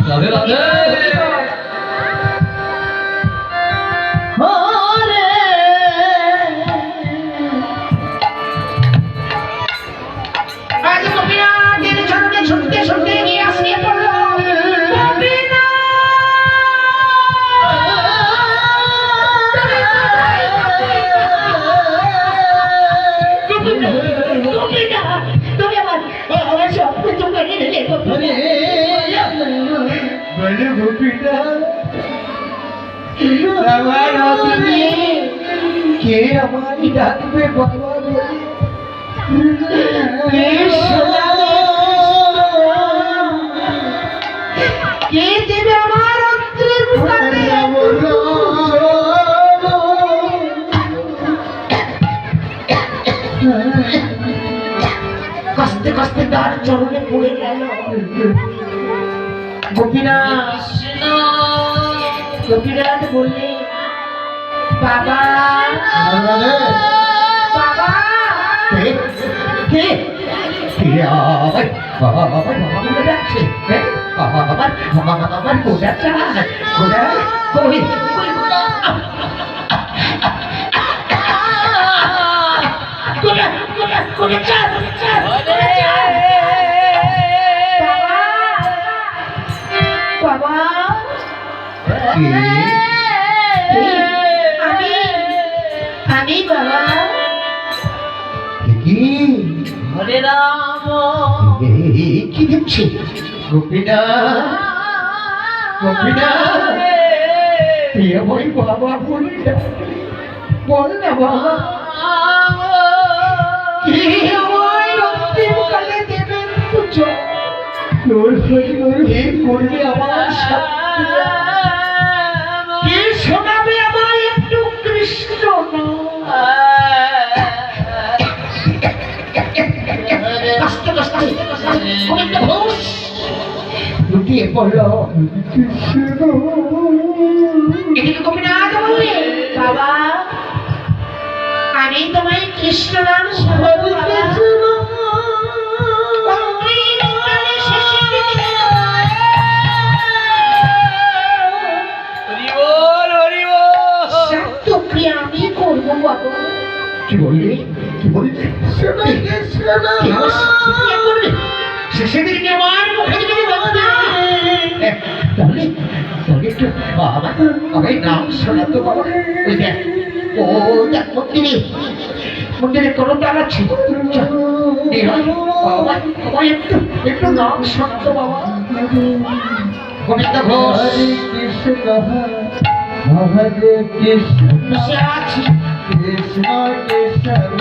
রাধে রাধে। কে আমারই ডাকবে বাবা কে দেবে আমার অন্তরের বুকে কষ্টে কষ্টে তার চরণে পড়ে গেল গোপীনাথ গোপীনাথ বললে বাবা বাবা কে বাবা আমি বাবা হরে রাম কি দেখছি গোপীনাথ গোপীনাথ ওই বাবা বল না বাবা কি আমায় অন্তিমকালে দেবেন পুজো করবে আমার কি শোনাবে আমায় একটু কৃষ্ণ কষ্ট কষ্ট ঘোষ লুটিয়ে পড়লো এদিকে গোপীনাথ বললে বাবা আমি তোমায় কৃষ্ণ নাম আমি করবো বাবা কি বললি কি বললি সেদিনকে আমার মুখে যদি তাহলে একটু বাবা আমার নাম শোনাতো বাবা ওই দেখ ও দেখ মন্দিরে কোনো তার আছে বাবা একটু একটু নাম শোনাতো বাবা গোবিন্দ ঘোষ কৃষ্ণ হরে কৃষ্ণ আছি কৃষ্ণ কৃষ্ণ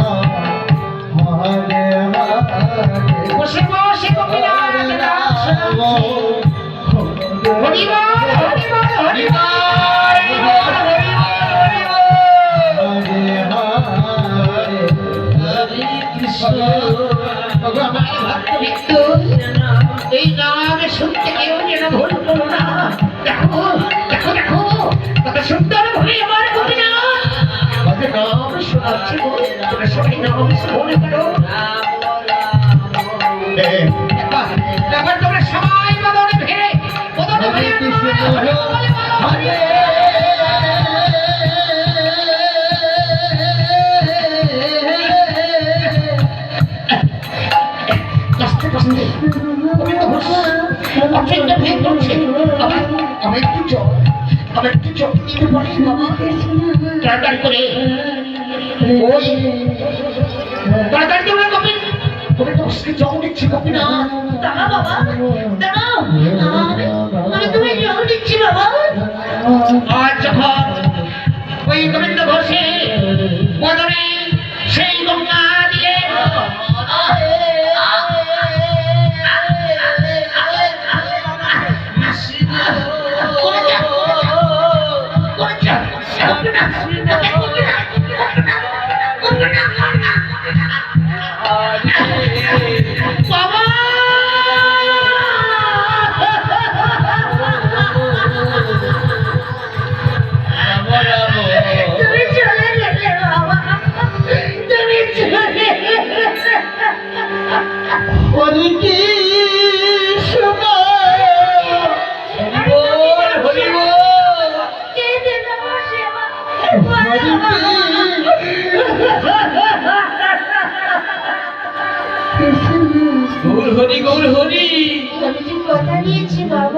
হরে হরে বসে বসে গোপীনাথ হরি বল হরি বল হরি বল হরে হরে হরে কৃষ্ণ ভগবান ভক্ত এই নাম শুনতে কেউ যেন ভুল করো না দেখো দেখো দেখো কত সুন্দর ভাবে আমার গোপীনাথ কত নাম শোনাচ্ছে তোমরা সবাই নাম শ্রবণ করো এবার তোমরা সবাই বদনে ভেড়ে বদনে ভেড়ে কষ্টে কষ্টে গোবিন্দ ঘোষ অপেক্ষা ভেদ করছে আমার একটু চল আমার একটু চল নিতে পারি বাবা তাড়াতাড়ি করে ওই তাড়াতাড়ি করে গোবিন্দ ঘোষকে জল দিচ্ছি গোপীনাথ দাঁড়া বাবা দাঁড়াও আমি তুমি জল দিচ্ছি বাবা আর যখন ওই গোবিন্দ ঘোষে বদনে সেই গঙ্গা দিয়ে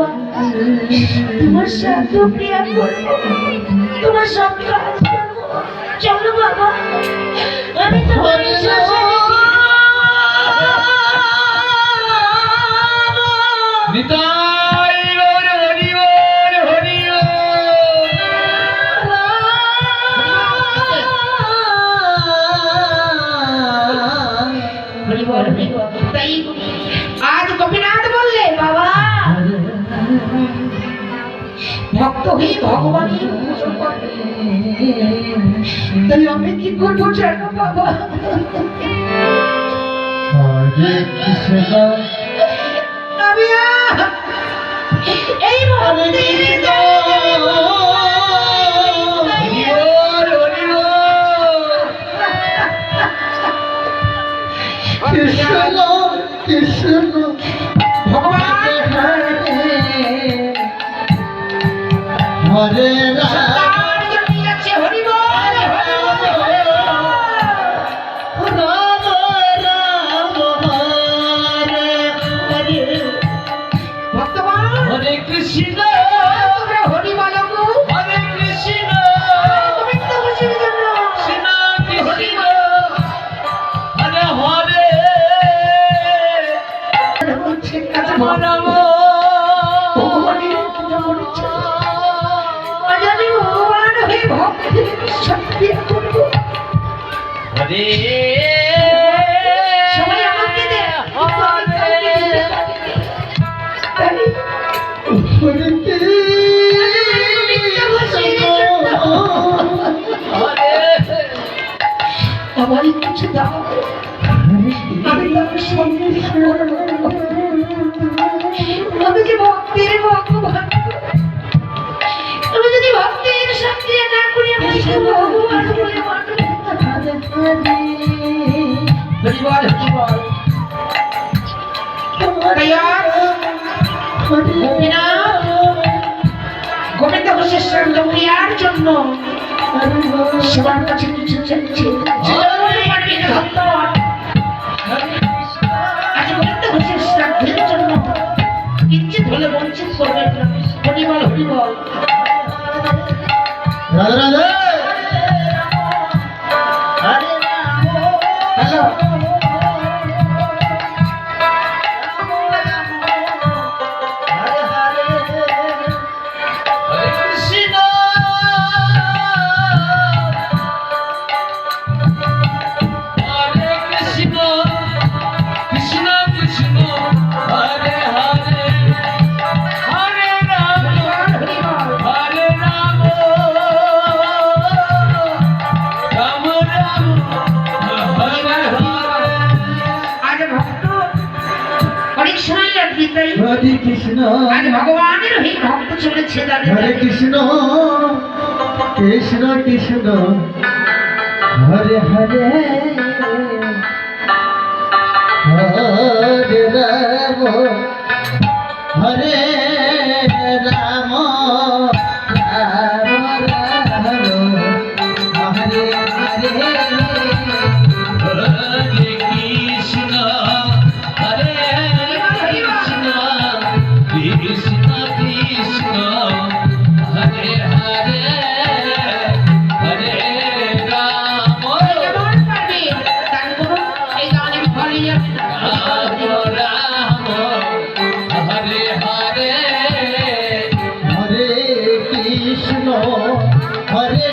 বাবা, তোমার সাথে প্রিয়া করবো, তোমার সব কাজ করবো। চলো বাবা, আমি তোমার শ্মশানে নিতাই গৌর হরি বল, হরি বল। তাই আজ গোপীনাথ বললে বাবা, ভক্ত হয়ে ভগবানের পুজো করে, তাই আমি কি করবো জানো বাবা? হরে কৃষ্ণ আমি এই ভক্তি কৃষ্ণ কৃষ্ণ ভগবান হরে তার জন্য আছে হরি বল, হরি বল। ভক্তবান হরে কৃষ্ণ তোমরা হরি বলো গো। হরে কৃষ্ণ গোবিন্দ খুশির জন্য কৃষ্ণ কৃষ্ণ হরে হরে বলছে কাছে রাম ভগবানের পুজো করেছে। আজ আমি ভগবান হয়ে ভক্তের শক্তি করবো। হরে সবাই আমাকে দে, কিন্তু আমি কাউকে দিতে পারি না। তাই হরে গোবিন্দ খুশির জন্য আমারই কিছু দাও, আমি তার সঙ্গে করবো। আমি যে ভক্তের ভগবান, আমি যদি ভক্তের শক্তি না করি আমি সে ভগবান বলে মানব। হরি বল, হরি বল। তাই আজ গোপীনাথ গোবিন্দ ঘোষের সঙ্গে প্রিয়ার জন্য সবার কাছে কিছু চাইছে। আজ গোবিন্দ ঘোষের শ্রাদ্ধের জন্য কিঞ্চিত হলে বঞ্চিত করবেন না। হরি বল, হরি বল। রাধে রাধে হ্যালো, হরে কৃষ্ণ হরে কৃষ্ণ কৃষ্ণ কৃষ্ণ হরে হরে হরে রাম হরি বল। হরে রাম রাম রাম হরে হরে আজ ভক্ত অনেক সময় লাগবে, তাই হরে কৃষ্ণ আজ ভগবানের হয়ে ভক্ত চলেছে দাঁড়িয়ে হরে দাঁড়িয়ে। কৃষ্ণ কৃষ্ণ কৃষ্ণ হরে হরে হরে রাম হরে রাম রাম রাম হরে হরে হরে কৃষ্ণ হরে কৃষ্ণ কৃষ্ণ কৃষ্ণ হরে হরে হরে রাম যেমন পারবে গান করুন, এই গান আমি ভালোই জানি না। রাম হরে হরে হরে কৃষ্ণ হরে